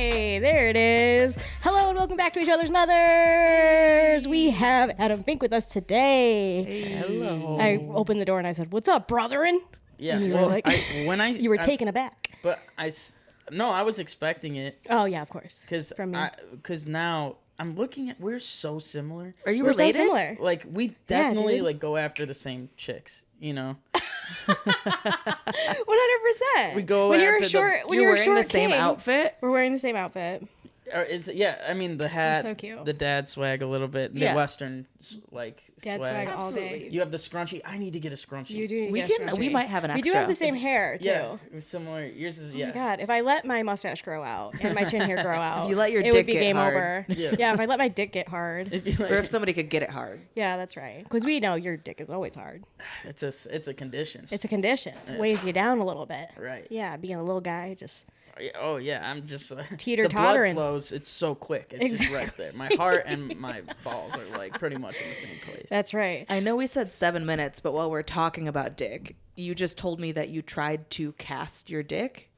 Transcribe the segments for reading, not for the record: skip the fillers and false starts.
Hey, there it is. Hello and welcome back to Each Other's Mothers. We have Adam Fynke with us today. Hey. Hello. I opened the door and I said, "What's up, brotherin?" Yeah. And you were like, you were taken aback. But I was expecting it. Oh yeah, of course. Because now I'm looking at, we're so similar. Are you We're related? so similar. Like we definitely dude. like go after the same chicks, you know. 100%. We go when you're after a short, when You're you're a wearing short the same king, outfit? We're wearing the same outfit. Or I mean the hat, so cute. the dad swag a little bit, Yeah. Midwestern like Dad swag all day. You have the scrunchie. I need to get a scrunchie. You do. Need We to get a can. We scrunchie. might have an We extra. do have the same hair too. Yeah, it was similar. Yours is Oh my god! If I let my mustache grow out and my chin hair grow out, you let your it dick would be get game hard. over. Yeah. If I let my dick get hard. Or if somebody could get it hard. Yeah, that's right. Because we know your dick is always hard. It's a condition. It's a condition. It weighs you down a little bit. Right. Yeah, being a little guy, just Oh yeah, I'm just Teeter-tottering. The blood flows. It's so quick. It's just right there. My heart and my balls are like pretty much in the same place. that's right. I know we said 7 minutes, but while we're talking about dick, you just told me that you tried to cast your dick.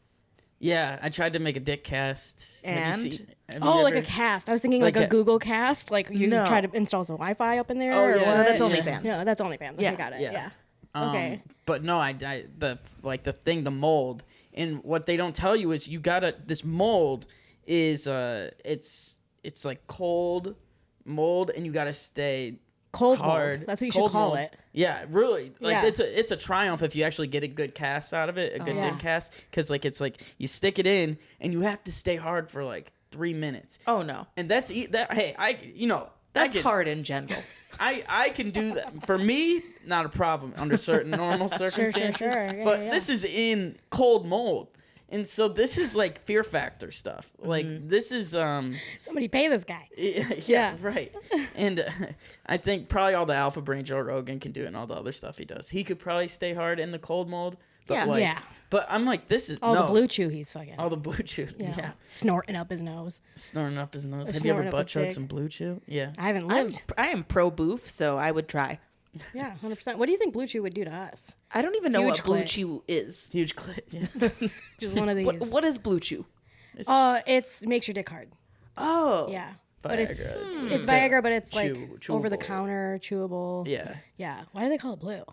Yeah, I tried to make a dick cast. And? Have you Like ever- a cast. I was thinking like Like a a- Google cast. Like you No. try to install some Wi-Fi up in there. Oh, or yeah. what? No, that's Yeah. OnlyFans. No, that's OnlyFans. Yeah. I got it. Yeah. Yeah. Okay. But no, the mold, and what they don't tell you is this mold is it's like cold mold, and you gotta stay Cold hard. mold. That's what you Cold should call mold. it. Yeah, really. Like Yeah. it's a triumph if you actually get a good cast out of it, a good yeah. dick cast, because like it's like you stick it in and you have to stay hard for like 3 minutes. Oh, no. And that's that. Hey, That's hard in general. I can do that. For me, not a problem under certain normal circumstances. Sure. Yeah, but yeah. this is in cold mold. And so this is like fear factor stuff. Like this is Somebody pay this guy. yeah, right. And I think probably all the alpha brain Joe Rogan can do it and all the other stuff he does. He could probably stay hard in the cold mold. But Yeah. like, Yeah. But I'm like, this is The blue chew he's fucking. All the blue chew. Yeah. Yeah. Snorting up his nose. Snorting up his nose. Or Have you ever snorting up butt his choked dick. some blue chew? Yeah. I haven't lived. I am pro boof, so I would try. Yeah, 100%. What do you think blue chew would do to us? I don't even know Huge what blue clit. chew is. Huge clit. Yeah. Just one of these. What is blue chew? It makes your dick hard. Oh. Yeah. Viagra. But it's Viagra, but it's like Chewable. over the counter, chewable. Yeah. Yeah. Why do they call it blue?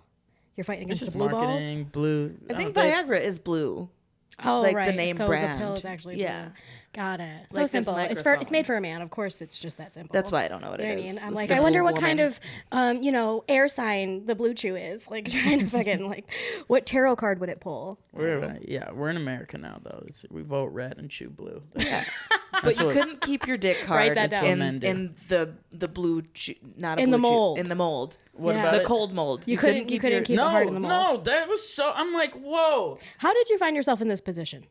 You're fighting It's against just the blue marketing, blue. I think don't know, Viagra is blue. balls. Oh, like the right. name so brand. the pill is actually Yeah. blue. Got it. So Like this simple. It's microphone. made for a man. Of course, it's just that simple. That's why I don't know what You know it what I is. mean? I'm A like, I simple wonder what kind woman. of, air sign the blue chew is. Like, trying to fucking, like, what tarot card would it pull? we're in America now though. We vote red and chew blue. Yeah. But you couldn't keep your dick hard Write that down. in the blue chew, not a In blue the chew, mold. in the mold. What Yeah. about The it? cold mold. You couldn't keep it hard in the mold. No, that was so. I'm like, whoa. How did you find yourself in this position?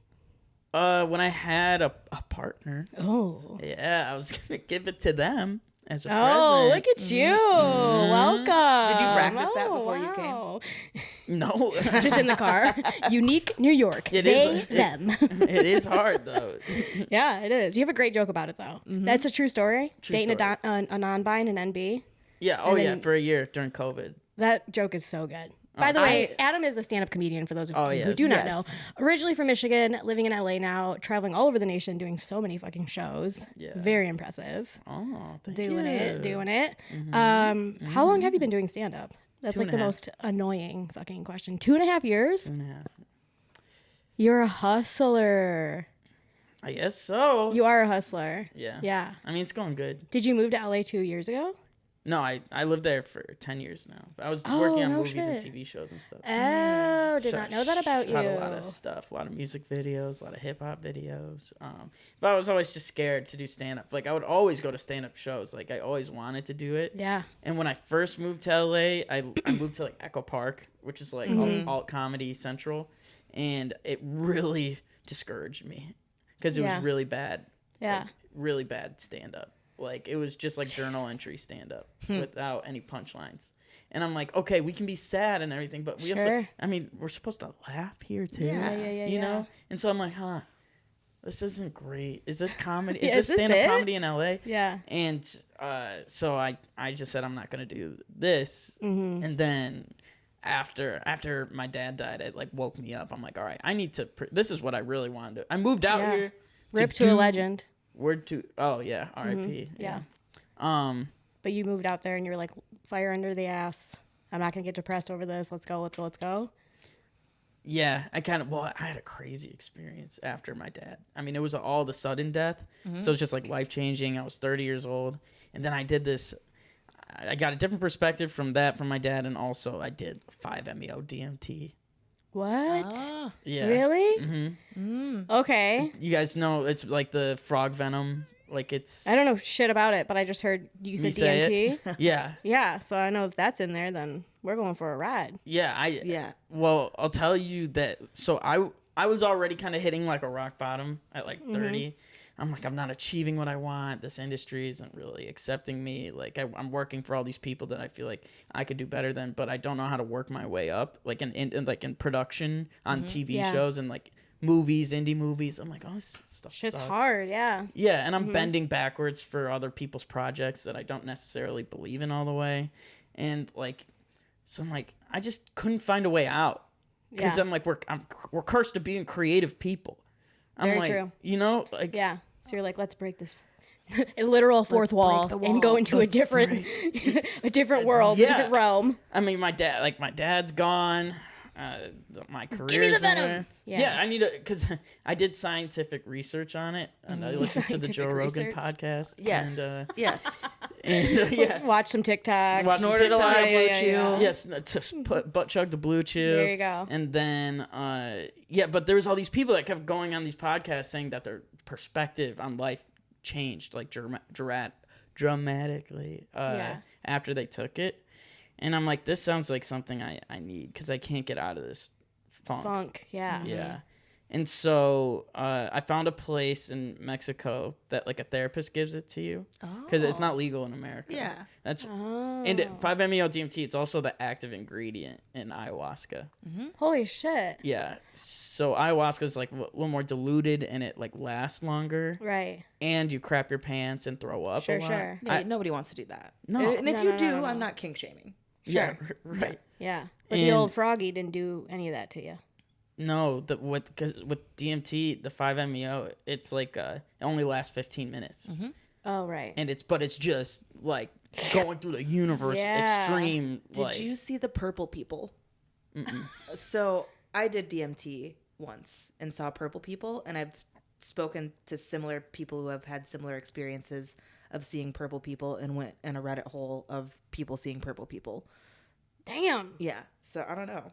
When I had a partner, Oh. yeah, I was gonna give it to them as a Oh, present. look at you. Welcome. Did you practice that before you came? wow. No, Just in the car. Unique New York. It they, is- them. it is hard though. Yeah, it is. You have a great joke about it, though. That's a true story. True Dating story. a non-bi and an NB. Yeah. Oh yeah, for a year during COVID. That joke is so good. By the way, Adam is a stand-up comedian, for those of you who yes. do not Yes. know. Originally from Michigan, living in LA now, traveling all over the nation, doing so many fucking shows. Yeah. Very impressive. Oh, thank Doing you. it. How long have you been doing stand-up? That's 2.5. like the most annoying fucking question. 2.5 years? 2.5. You're a hustler. I guess so. You are a hustler. Yeah. Yeah. I mean, it's going good. Did you move to LA 2 years ago? No, I lived there for 10 years now. I was Oh, working on no movies and shit. TV shows and stuff. Oh, did not know that about you. Shot a lot of stuff, a lot of music videos, a lot of hip hop videos. But I was always just scared to do stand up. Like I would always go to stand up shows. Like I always wanted to do it. Yeah. And when I first moved to LA, I moved to like Echo Park, which is like alt comedy central, and it really discouraged me because it Yeah. was really bad. Yeah. Like, really bad stand up. Like it was just like journal entry stand up without any punchlines. And I'm like, okay, we can be sad and everything, but we also, Sure. I mean, we're supposed to laugh here too. Yeah. You know? And so I'm like, this isn't great. Is this comedy? Yeah, Is is this this stand up it? comedy in LA? Yeah. And so I just said I'm not gonna do this. And then after my dad died, it like woke me up. I'm like, all right, I need to. This is what I really want to do. I moved out Yeah. here Rip to a legend. Word to R.I.P. Yeah. Um. But you moved out there and you were like, fire under the ass. I'm not gonna get depressed over this. Let's go. Let's go. Let's go. Yeah, I had a crazy experience after my dad. I mean, it was all the sudden death. So it was just like life changing. I was 30 years old. And then I did this. I got a different perspective from my dad. And also I did 5-MeO DMT. What? Yeah. Really? Okay. You guys know it's like the frog venom. Like it's. I don't know shit about it, but I just heard you said say DMT. Yeah. Yeah, so I know if that's in there, then we're going for a ride. Yeah. Well, I'll tell you that. So I was already kind of hitting like a rock bottom at like 30. I'm like, I'm not achieving what I want. This industry isn't really accepting me. Like I'm working for all these people that I feel like I could do better than, but I don't know how to work my way up. Like in production on TV shows and like movies, indie movies. I'm like, oh, this stuff Shit's sucks. hard, yeah. Yeah, and I'm bending backwards for other people's projects that I don't necessarily believe in all the way. And like, so I'm like, I just couldn't find a way out. Because Yeah. I'm like, we're cursed to being creative people. I'm Very like, true. you know, like, Yeah. So you're like, let's break this a literal fourth wall, and go into a different a different world, a Yeah. different realm. I mean, my dad's gone. My career. Give me the venom. Yeah, I need to, because I did scientific research on it, and I listened to the Scientific Joe Rogan research. podcast. Yes. And, Yes. yeah. Watch some TikToks. Watch some Snorted a lot of TikToks. blue Yeah, chew. yeah. Yes, to put butt chug the blue chew. There you go. And then, but there was all these people that kept going on these podcasts saying that their perspective on life changed like dramatically after they took it. And I'm like, this sounds like something I need because I can't get out of this funk. Yeah. Yeah. And so I found a place in Mexico that like a therapist gives it to you because it's not legal in America. Yeah. That's Oh. and 5-MeO DMT. It's also the active ingredient in ayahuasca. Holy shit. Yeah. So ayahuasca is like a little more diluted and it like lasts longer. Right. And you crap your pants and throw up. Sure, a lot. sure. Yeah, nobody wants to do that. No. And if No, you no, do, no, no. I'm not kink shaming. Yeah. Sure. Right. Yeah. But the And- old froggy didn't do any of that to you. No, because with DMT, the 5-MeO, it's like it only lasts 15 minutes, Oh, right. and it's just like going through the universe, Yeah. extreme. Did like, you see the purple people? So I did DMT once and saw purple people, and I've spoken to similar people who have had similar experiences of seeing purple people and went in a rabbit hole of people seeing purple people. Damn. Yeah. So I don't know.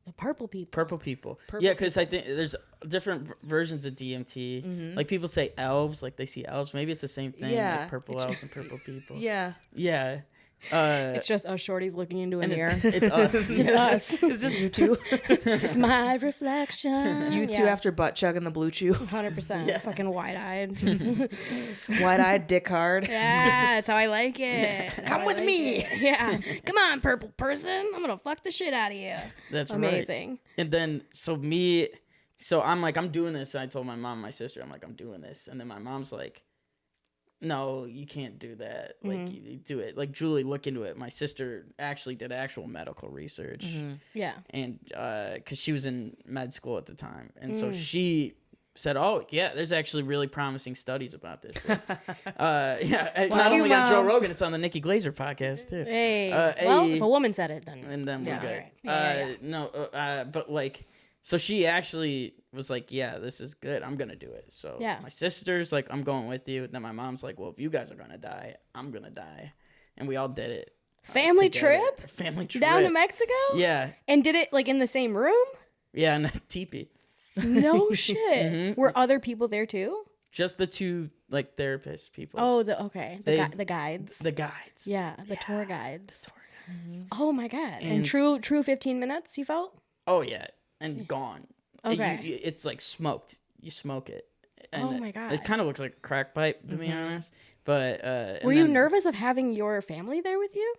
The purple people. Purple people? Purple Yeah, because I think there's different versions of DMT. Like people say elves, like they see elves. Maybe it's the same thing. Yeah. Like purple elves and purple people. Yeah. Yeah. It's just us shorties looking into a And mirror. it's us. It's us. Is this you two? It's my reflection. You two after butt chugging the blue chew. 100%. Yeah. Fucking wide-eyed. Wide-eyed dick hard. Yeah, that's how I like it. That's Come how I with like me. it. Yeah. Come on, purple person. I'm going to fuck the shit out of you. That's right. Amazing. And then so I'm like, I'm doing this. And I told my mom, and my sister, I'm like, I'm doing this. And then my mom's like, no, you can't do that. Like, you do it. Like, Julie, look into it. My sister actually did actual medical research. Yeah. And because she was in med school at the time. And so she said, oh, yeah, there's actually really promising studies about this. Like, it's not you, only on Joe Mom. Rogan, it's on the Nikki Glazer podcast, too. Hey. Hey. Well, if a woman said it, then. And then we're Yeah, good. all right. Yeah. No, but like, so she actually was like, yeah, this is good. I'm going to do it. So Yeah. my sister's like, I'm going with you. And then my mom's like, well, if you guys are going to die, I'm going to die. And we all did it. Family together. trip? Family trip. Down to Mexico? Yeah. And did it like in the same room? Yeah, in a teepee. No shit. Were other people there too? Just the two, like, therapist people. Oh, okay. The They- the guides. The guides. Yeah, the tour guides. Oh my god. And And true 15 minutes you felt? Oh, yeah. And gone. Okay. It's like smoked. You smoke it. And Oh my God. It kind of looks like a crack pipe, to be honest. But and Were you then- nervous of having your family there with you?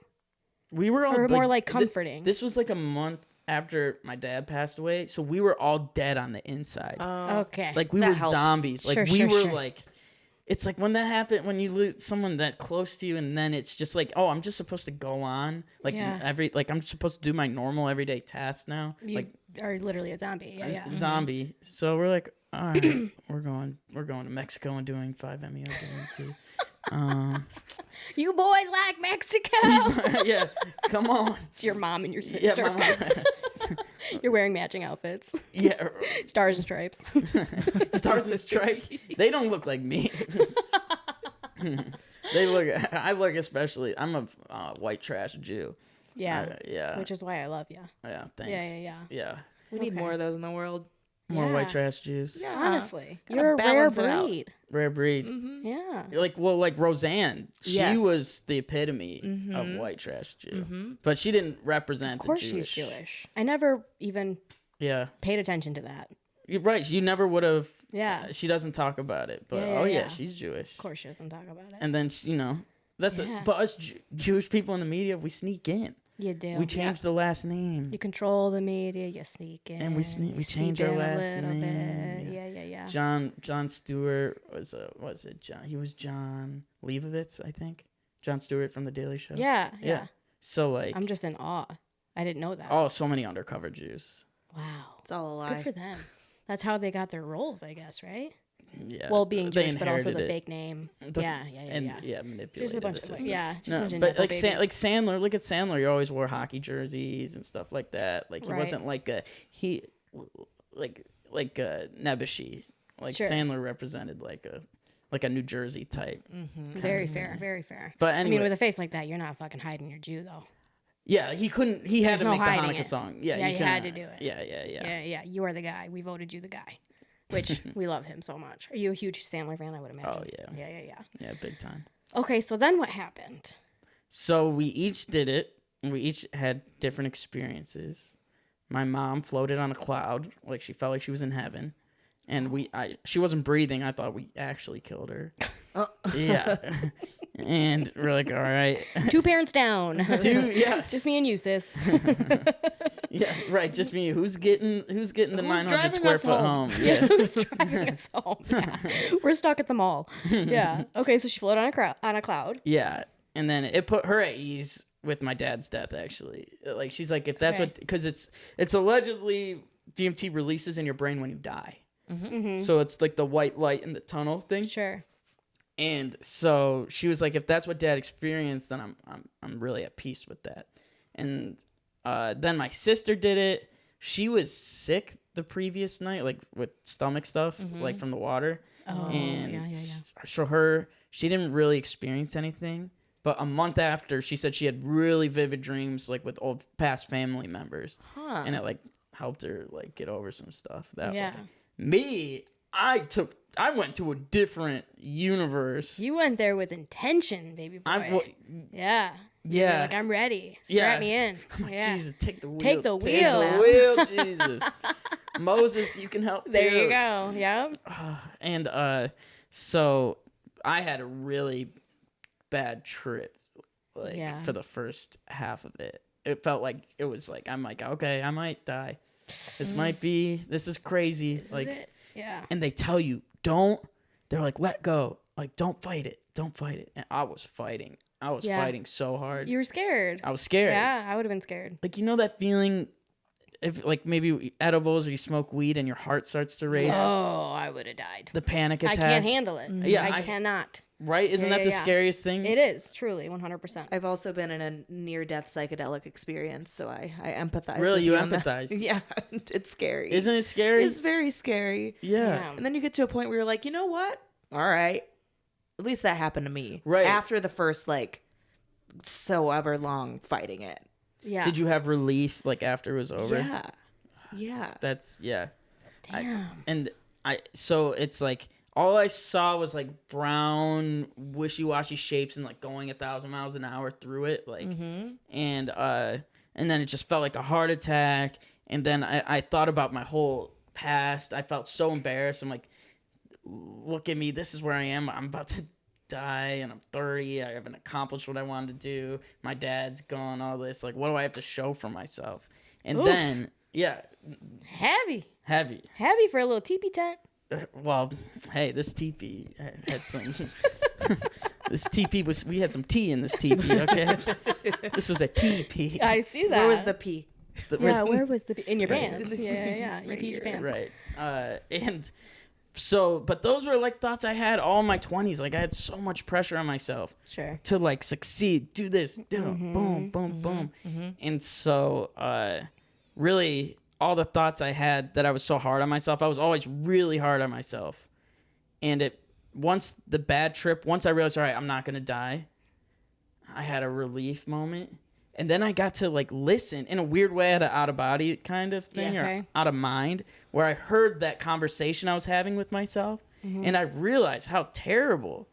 We were all Or more like th- comforting? This was like a month after my dad passed away, so we were all dead on the inside. Okay. Like we that were helps. zombies. Like Sure, we sure, were sure. like, it's like when that happened, when you lose someone that close to you, and then it's just like, oh, I'm just supposed to go on, like Yeah. I'm supposed to do my normal everyday tasks now, you like are literally a zombie. Yeah, yeah. zombie. So we're like, All right, we're going to Mexico and doing 5-MeO DMT. You boys like Mexico? Yeah, come on. It's your mom and your sister. Yeah, my mom. You're wearing matching outfits. Yeah, Stars and stripes. Stars and Stripes. They don't look like me. They look. I look especially. I'm a white trash Jew. Yeah. Yeah. Which is why I love you. Yeah. Thanks. Yeah. Yeah. We need Okay. more of those in the world. More Yeah. white trash Jews. Yeah. Honestly, Gotta you're a rare balance it out. breed. Rare breed. Mm-hmm. Yeah. Like Roseanne. She Yes. was the epitome of Mhm. white trash Jew. Mm-hmm. But she didn't represent Of course the she's Jewish. I never even Yeah. paid attention to that. You're right. You never would have. Yeah. She doesn't talk about it. But Yeah, yeah. she's Jewish. Of course she doesn't talk about it. And then, that's Yeah. but us Jewish people in the media, we sneak in. You do. We change the last name. You control the media. You sneak in. And we you change seep our in last a little name. bit. Yeah. John Stewart was it John? He was John Leibovitz, I think. John Stewart from The Daily Show. Yeah. So like, I'm just in awe. I didn't know that. oh, so many undercover Jews. Wow. It's all a lie. Good for them. That's how they got their roles, I guess, right? Yeah. Well, being they Jewish, but also inherited the it. fake name. The- Yeah. manipulated Just a bunch the of system. just a No, bunch of but nepo like babies. like Sandler, look at Sandler. He always wore hockey jerseys and stuff like that. Like he Right. wasn't like like a Nebuchadnezzar. Like Sure. Sandler represented like a New Jersey type. Mm-hmm. Very fair. Very fair. But I anyway, mean, with a face like that, you're not fucking hiding your Jew, though. yeah, he couldn't. He had There's to no make the hiding Hanukkah it. song. Yeah, Yeah, you you couldn't- had to do it. Yeah. Yeah. You are the guy. We voted you the guy. Which we love him so much. Are you a huge Sandler fan? I would imagine. Oh, yeah. Yeah. Yeah, big time. Okay, so then what happened? So we each did it, and we each had different experiences. My mom floated on a cloud, like she felt like she was in heaven, and she wasn't breathing. I thought we actually killed her. Oh. Yeah, and we're like, all right, 2 parents down. yeah, Just me and you, sis. yeah, right. Just me. Who's getting the Who's 900 driving square us foot home? home? Yeah, who's driving us home? Yeah. We're stuck at the mall. Yeah. Okay, so she floated on a cloud. Yeah, and then it put her at ease with my dad's death. Actually, like she's like, if that's Okay. what, because it's allegedly DMT releases in your brain when you die. Mm-hmm. So it's like the white light in the tunnel thing. Sure. And so she was like, if that's what dad experienced, then I'm really at peace with that. And then my sister did it. She was sick the previous night, like with stomach stuff, like from the water. Oh, And yeah. so she didn't really experience anything. But a month after, she said she had really vivid dreams, like with old past family members. Huh. And it like helped her like get over some stuff that Yeah. way. Me, I went to a different universe. You went there with intention, baby boy. Yeah. You're Yeah. like, I'm ready. Strap Yeah. me in. I'm like, Yeah. Jesus, take the wheel. Take the Take the wheel. wheel, Jesus. Moses, you can help There too. you go. Yeah. And so I had a really bad trip, like Yeah. for the first half of it. It felt like it was like I'm like, okay, I might die. This is crazy. This like is it. Yeah. and they tell you they're like, let go, like don't fight it, and I was fighting Yeah. fighting so hard. You were scared. I was scared. Yeah, I would have been scared. Like, you know that feeling if like maybe edibles or you smoke weed and your heart starts to race, Oh, I would have died. the panic attack. I can't handle it. Yeah, I I- cannot. Right, isn't Yeah, that yeah, the yeah. scariest thing? It is truly 100%. I've also been in a near-death psychedelic experience, so I empathize. Really? with You on that. empathize? Yeah, it's scary. Isn't it scary? It's very scary. Yeah. Damn. And then you get to a point where you're like, you know what? All right. At least that happened to me. Right. After the first like so ever long fighting it. Yeah. Did you have relief like after it was over? Yeah. Yeah. That's yeah. Damn. So it's like all I saw was like brown wishy-washy shapes and like going 1,000 miles an hour through it, like, and then it just felt like a heart attack. And then I thought about my whole past. I felt so embarrassed. I'm like, look at me. This is where I am. I'm about to die, and I'm 30. I haven't accomplished what I wanted to do. My dad's gone. All this. Like, what do I have to show for myself? And Oof. then yeah, Heavy. heavy. For a little teepee tent. Well, hey, this teepee had some. This teepee we had some tea in this teepee. Okay, this was a teepee. I see that. Where was the pee? Where's Yeah, the- where was the in your Right. pants? Yeah. You peed your pants. Right. And but those were like thoughts I had all in my 20s. Like I had so much pressure on myself Sure. to like succeed, do this, boom, boom, boom. And so really all the thoughts I had that I was so hard on myself, I was always really hard on myself. And once I realized, all right, I'm not going to die, I had a relief moment. And then I got to like listen in a weird way at an out of body kind of thing, or out of mind, where I heard that conversation I was having with myself. And I realized how terrible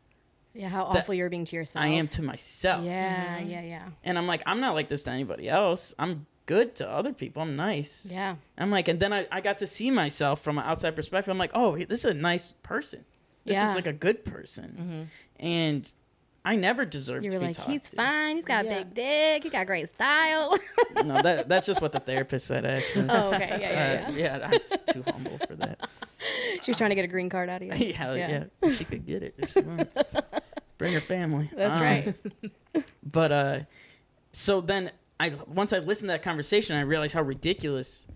how awful you're being to yourself. I am to myself. Yeah. And I'm like, I'm not like this to anybody else. I'm good to other people. I'm nice. Yeah. I'm like, and then I got to see myself from an outside perspective. I'm like, oh, this is a nice person. This is like a good person. And I never deserved to be talked to. He's fine. He's got a big dick. He got great style. No, that's just what the therapist said, actually. Oh, okay. Yeah. Yeah, I'm too humble for that. She was trying to get a green card out of you. Yeah. She could get it if she wanted. Bring her family. That's right. But so then once I listened to that conversation, I realized how ridiculous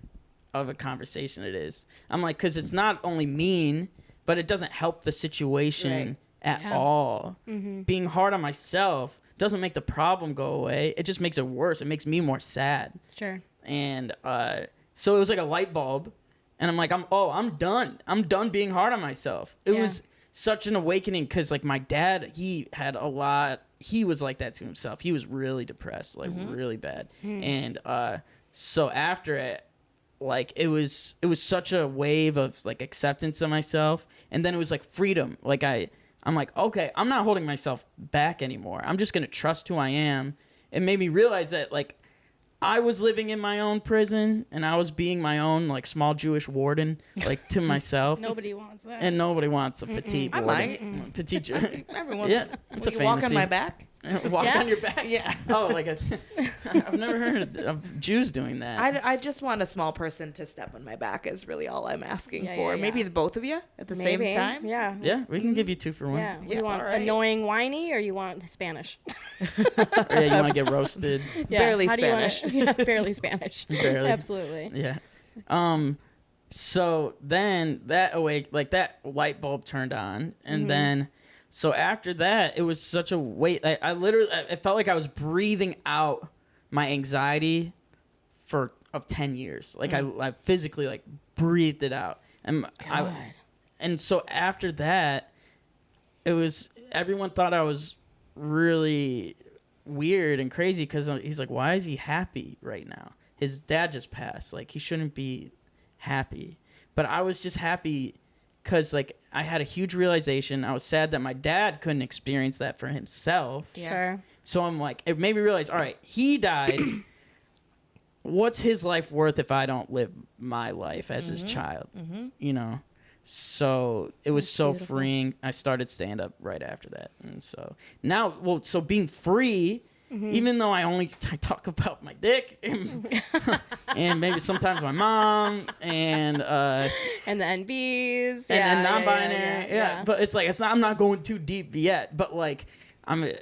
of a conversation it is. I'm like, because it's not only mean, but it doesn't help the situation at all. Being hard on myself doesn't make the problem go away. It just makes it worse. It makes me more sad. Sure. And so it was like a light bulb. And I'm like, I'm done. I'm done being hard on myself. It was such an awakening because like my dad, he was like that to himself. He was really depressed, like really bad. And so after it, like it was such a wave of like acceptance of myself. And then it was like freedom. Like I'm like, okay, I'm not holding myself back anymore. I'm just going to trust who I am. It made me realize that like I was living in my own prison and I was being my own like small Jewish warden, like to myself. Nobody wants that. And nobody wants a petite I warden. might. Petite Jew. Everyone's It's a you walk on fantasy. my back. Walk on your back? Yeah. Oh, like I've never heard of Jews doing that. I just want a small person to step on my back is really all I'm asking for. Yeah. Maybe the both of you at the Maybe. same time. Yeah. Yeah, we can give you 2 for 1. Yeah. Yeah, You want all right. annoying, whiny, or you want Spanish? Or yeah, you want to get roasted. Yeah. Barely How do you wanna- Spanish. barely Spanish. Barely. Absolutely. Yeah. So then that light bulb turned on, and then so after that, it was such a weight. I literally, it felt like I was breathing out my anxiety of 10 years. Like I physically like breathed it out, and and so after that, it was everyone thought I was really weird and crazy because he's like, why is he happy right now? His dad just passed. Like he shouldn't be happy, but I was just happy. Because, like, I had a huge realization. I was sad that my dad couldn't experience that for himself. Yeah. Sure. So I'm like, it made me realize, all right, he died. What's his life worth if I don't live my life as his child? You know? So it was so beautiful. freeing. I started stand-up right after that. And so now, so being free... Even though I talk about my dick and maybe sometimes my mom and the NBs and non-binary, yeah. But it's like I'm not going too deep yet. But like I mean,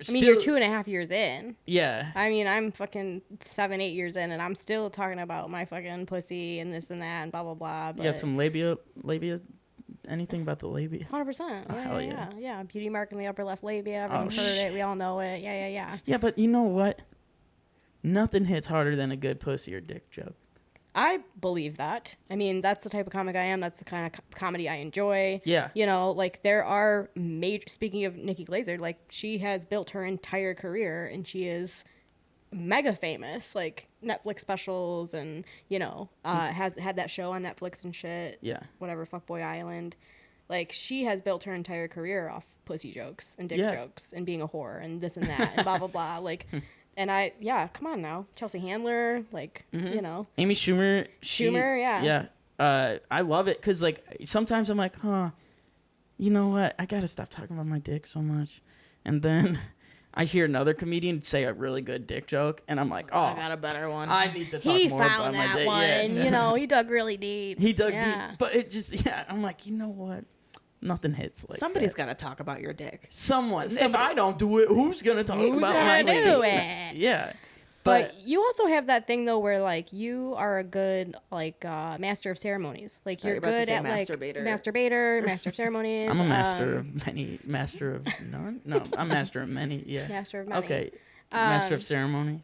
you're 2.5 years in. Yeah. I mean, I'm fucking 7-8 years in, and I'm still talking about my fucking pussy and this and that and blah blah blah. But Yeah, some labia. Anything about the labia? 100%. Oh, hell yeah. Yeah. Beauty mark in the upper left labia. Everyone's heard it. We all know it. Yeah. Yeah, but you know what? Nothing hits harder than a good pussy or dick joke. I believe that. I mean, that's the type of comic I am. That's the kind of comedy I enjoy. Yeah. You know, like there are speaking of Nikki Glaser, like she has built her entire career and she is mega famous, like Netflix specials and, you know, has had that show on Netflix and shit. Yeah. Whatever, Fuckboy Island. Like she has built her entire career off pussy jokes and dick jokes and being a whore and this and that and blah, blah, blah. Like, and come on now. Chelsea Handler, like, you know. Amy Schumer. Yeah. I love it because, like, sometimes I'm like, you know what? I got to stop talking about my dick so much. And then I hear another comedian say a really good dick joke, and I'm like, I got a better one. I need to talk He more about found my that dick. one. Yeah. You know, he dug really deep. He dug deep. But it just, I'm like, you know what? Nothing hits like Somebody's that. got to talk about your dick. Someone. If I don't do it, who's going to talk about my gonna dick? do it? Yeah. But you also have that thing though where like you are a good like master of ceremonies. Like you're you're about to good say at like masturbator. master of ceremonies. I'm a master of none. No, I'm master of many. Yeah. Master of many. Okay. Master of ceremonies.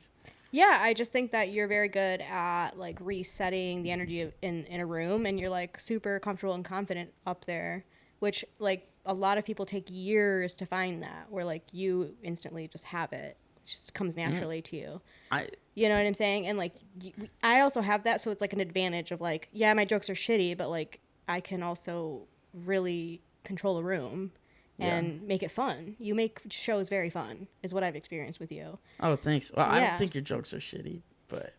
Yeah, I just think that you're very good at like resetting the energy in a room, and you're like super comfortable and confident up there, which like a lot of people take years to find that, where like you instantly just have it. It just comes naturally to you. You know what I'm saying? And like I also have that, so it's like an advantage of like, yeah, my jokes are shitty, but like I can also really control a room and make it fun. You make shows very fun, is what I've experienced with you. Oh, thanks. Well, I Yeah. don't think your jokes are shitty, but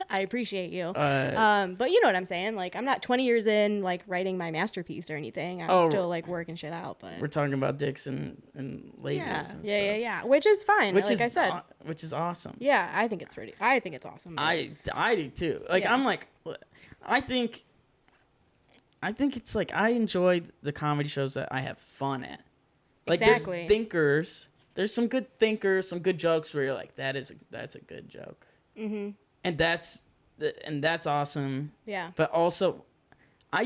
I appreciate you. But you know what I'm saying? Like, I'm not 20 years in, like, writing my masterpiece or anything. I'm still, like, working shit out. But we're talking about dicks and labels and stuff. yeah. Which is fine, like I said. Which is awesome. Yeah, I think it's awesome. But I do too. Like, Yeah. I'm like, I think it's like I enjoy the comedy shows that I have fun at. Like, Exactly. there's thinkers. There's some good thinkers, some good jokes where you're like, that's a good joke. Mm-hmm. And that's awesome. Yeah. But also, I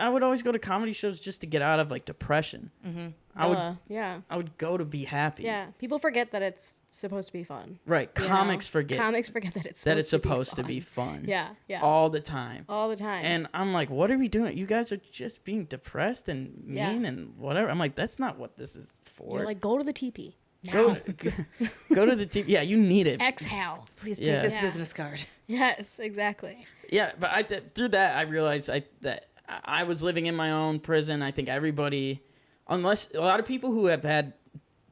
would always go to comedy shows just to get out of like depression. Mm-hmm. I would go to be happy. Yeah. People forget that it's supposed to be fun. Right. you Comics know? forget Comics forget that it's supposed to be fun. Yeah. Yeah. All the time. All the time. And I'm like, what are we doing? You guys are just being depressed and mean Yeah. and whatever. I'm like, that's not what this is for. You're like, go to the teepee. go to the TV. Yeah, you need it. Exhale. Please take Yeah. this Yeah. business card. Yes, exactly. Yeah, but through that I realized that I was living in my own prison. I think everybody, unless a lot of people who have had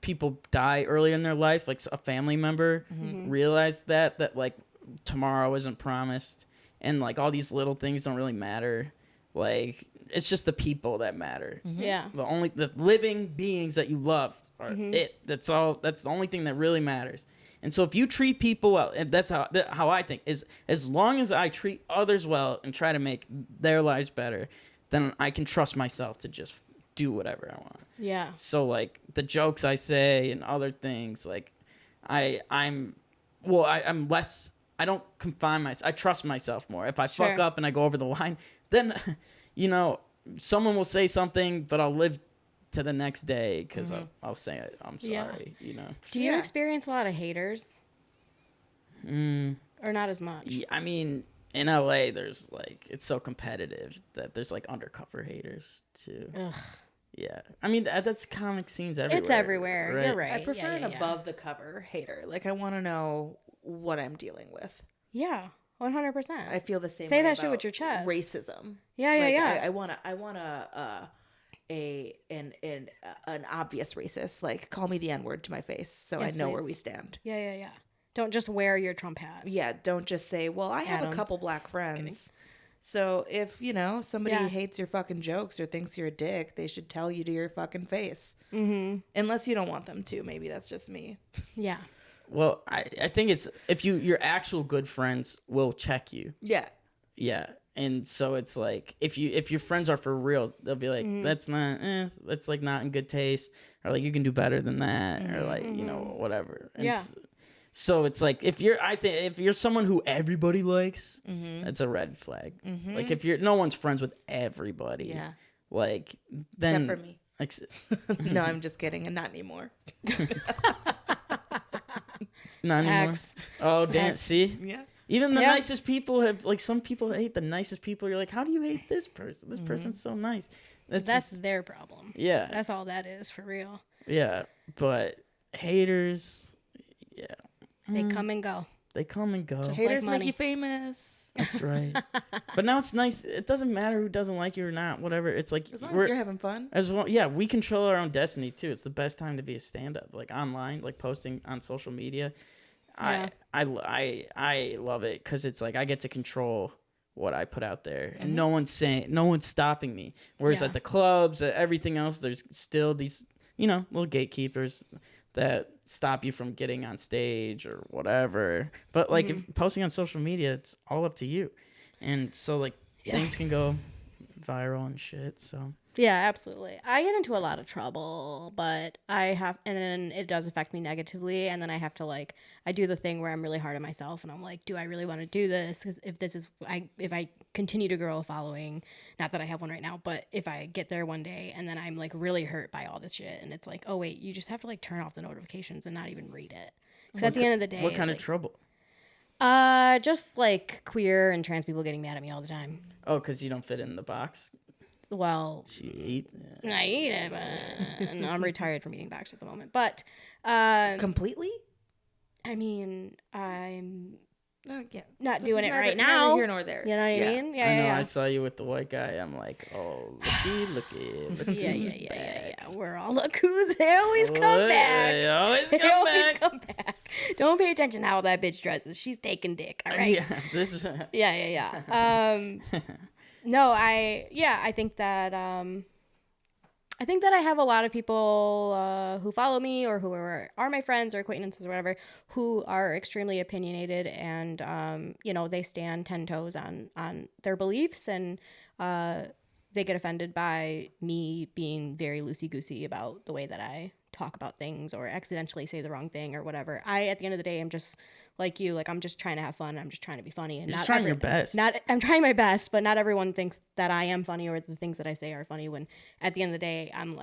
people die early in their life, like a family member, realized that like tomorrow isn't promised, and like all these little things don't really matter. Like it's just the people that matter. Yeah. The living beings that you love are it. That's all. That's the only thing that really matters. And so if you treat people well, and that's how I think, is as long as I treat others well and try to make their lives better, then I can trust myself to just do whatever I want. Yeah. So like the jokes I say and other things, like I'm less. I don't confine myself. I trust myself more. If I fuck Sure. up and I go over the line, then someone will say something, but I'll live to the next day because I'll say it. I'm sorry. Yeah. Do you experience a lot of haters? Or not as much? Yeah, I mean, in LA, there's like it's so competitive that there's like undercover haters too. Ugh. Yeah, I mean that's comic scenes everywhere. It's everywhere. right? You're right. I prefer yeah, an above the cover hater. Like I want to know what I'm dealing with. Yeah, 100%. I feel the same. Say way that shit about with your chest. Racism. Yeah, Like, yeah. I want an obvious racist. Like call me the N-word to my face, so Yes, I know where please. we stand. Yeah. Don't just wear your Trump hat. Yeah, don't just say, "Well, I have Adam. a couple black friends." So if somebody Yeah. hates your fucking jokes or thinks you're a dick, they should tell you to your fucking face. Mm-hmm. Unless you don't want them to. Maybe that's just me. Yeah. Well, I think it's if your actual good friends will check you. Yeah. Yeah. And so it's like if your friends are for real, they'll be like, that's like not in good taste, or like you can do better than that, or like whatever. And Yeah. So it's like if you're someone who everybody likes, that's a red flag. Like if no one's friends with everybody, Yeah. like then Except for me. Like, No, I'm just kidding, and not anymore. not anymore. X. Oh damn! See, Yeah. even the Yep. nicest people have like some people hate the nicest people. You're like, how do you hate this person? This person's so nice. That's just- their problem. yeah, That's all that is for real. yeah. But haters, yeah, They come and go. they come and go. Just Haters like make money. you famous. That's right. But now it's nice. It doesn't matter who doesn't like you or not. Whatever. It's like As long as you're having fun. as well. Yeah, we control our own destiny too. It's the best time to be a stand-up, like online, like posting on social media. Yeah. I love it because it's like I get to control what I put out there, and no one's stopping me. Whereas Yeah. at the clubs, at everything else, there's still these little gatekeepers that stop you from getting on stage or whatever. But like if posting on social media, it's all up to you, and so like things can go viral and shit. So Yeah, absolutely. I get into a lot of trouble, but and then it does affect me negatively. And then I have to I do the thing where I'm really hard on myself and I'm like, do I really want to do this? Because if I continue to grow a following, not that I have one right now, but if I get there one day and then I'm like really hurt by all this shit and it's like, oh wait, you just have to turn off the notifications and not even read it. Because at the end of the day, what kind of trouble? just queer and trans people getting mad at me all the time. Oh, because you don't fit in the box. Well, She ate that. I eat it, but no, I'm retired from eating box at the moment. But Completely? I mean, I'm Yeah. not doing it Neither- right neither now. here nor there. You know what I mean? Yeah, I know. yeah, I saw you with the white guy. I'm like, oh, looky. yeah. Yeah. We're all look who's they always come back. They always They come always back. come back. Don't pay attention to how that bitch dresses. She's taking dick. All right. Yeah, this is. Yeah. No, I think that I have a lot of people who follow me or who are my friends or acquaintances or whatever who are extremely opinionated and they stand 10 toes on their beliefs and they get offended by me being very loosey-goosey about the way that I talk about things or accidentally say the wrong thing or whatever. At the end of the day, I'm just like you, I'm just trying to have fun. I'm just trying to be funny. And You're just trying your best. I'm trying my best, but not everyone thinks that I am funny or the things that I say are funny when at the end of the day, I'm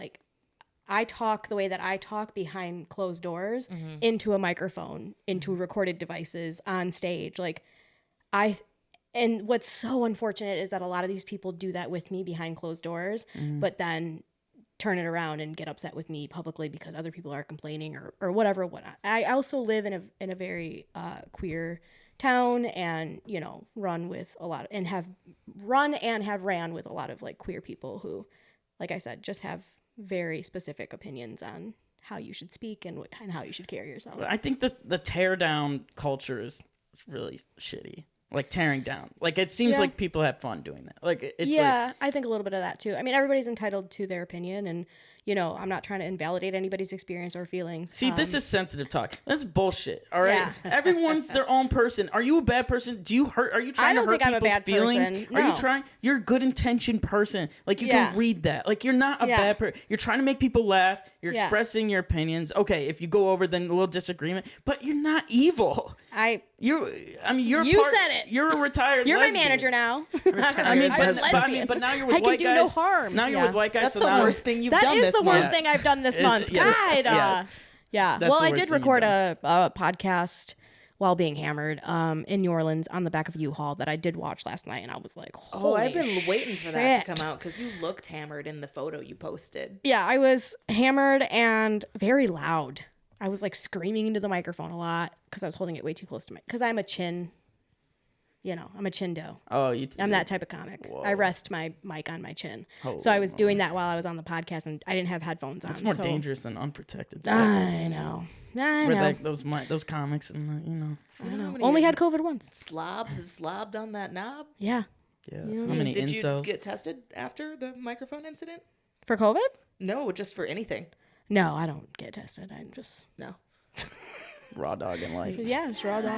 I talk the way that I talk behind closed doors into a microphone, into recorded devices on stage. And what's so unfortunate is that a lot of these people do that with me behind closed doors, but then turn it around and get upset with me publicly because other people are complaining or whatever. I also live in a very queer town and, run with a lot and have ran with a lot of queer people who, like I said, just have very specific opinions on how you should speak and how you should carry yourself. I think that the tear down culture is really shitty. Tearing down. It seems like people have fun doing that. It's I think a little bit of that too. I mean, everybody's entitled to their opinion and, I'm not trying to invalidate anybody's experience or feelings. See, this is sensitive talk. That's bullshit. All right. Yeah. Everyone's their own person. Are you a bad person? Are you trying to hurt people's feelings? Person. Are you No. trying? You're a good intentioned person. You Yeah. can read that. You're not a bad person. You're trying to make people laugh. You're expressing your opinions. Okay, if you go over, then a little disagreement, but you're not evil. You said it. You're a retired. You're lesbian. my manager now. But now you're with I can white do guys. no harm. Now you're with white guys. That's so the now, worst thing you've That done is this the worst month. thing I've done this month. yeah. God. Yeah. Yeah. That's Well, the I worst did thing record you've a podcast while being hammered in New Orleans on the back of a U-Haul that I did watch last night, and I was like, holy I've been waiting for that to shit. come out because you looked hammered in the photo you posted. Yeah, I was hammered and very loud. I was screaming into the microphone a lot because I was holding it way too close to because I'm a chin. I'm a chindo. Oh, I'm that type of comic. Whoa. I rest my mic on my chin. Holy So I was doing that while I was on the podcast, and I didn't have headphones on. It's more so- dangerous than unprotected sex. I know. Where those comics and I know. how many Only had COVID once. Slobs have slobbed on that knob. Yeah. yeah. You know, How many Did incels? you get tested after the microphone incident? For COVID? No, just for anything. No, I don't get tested. I'm just No. Raw dog in life. it's raw dog.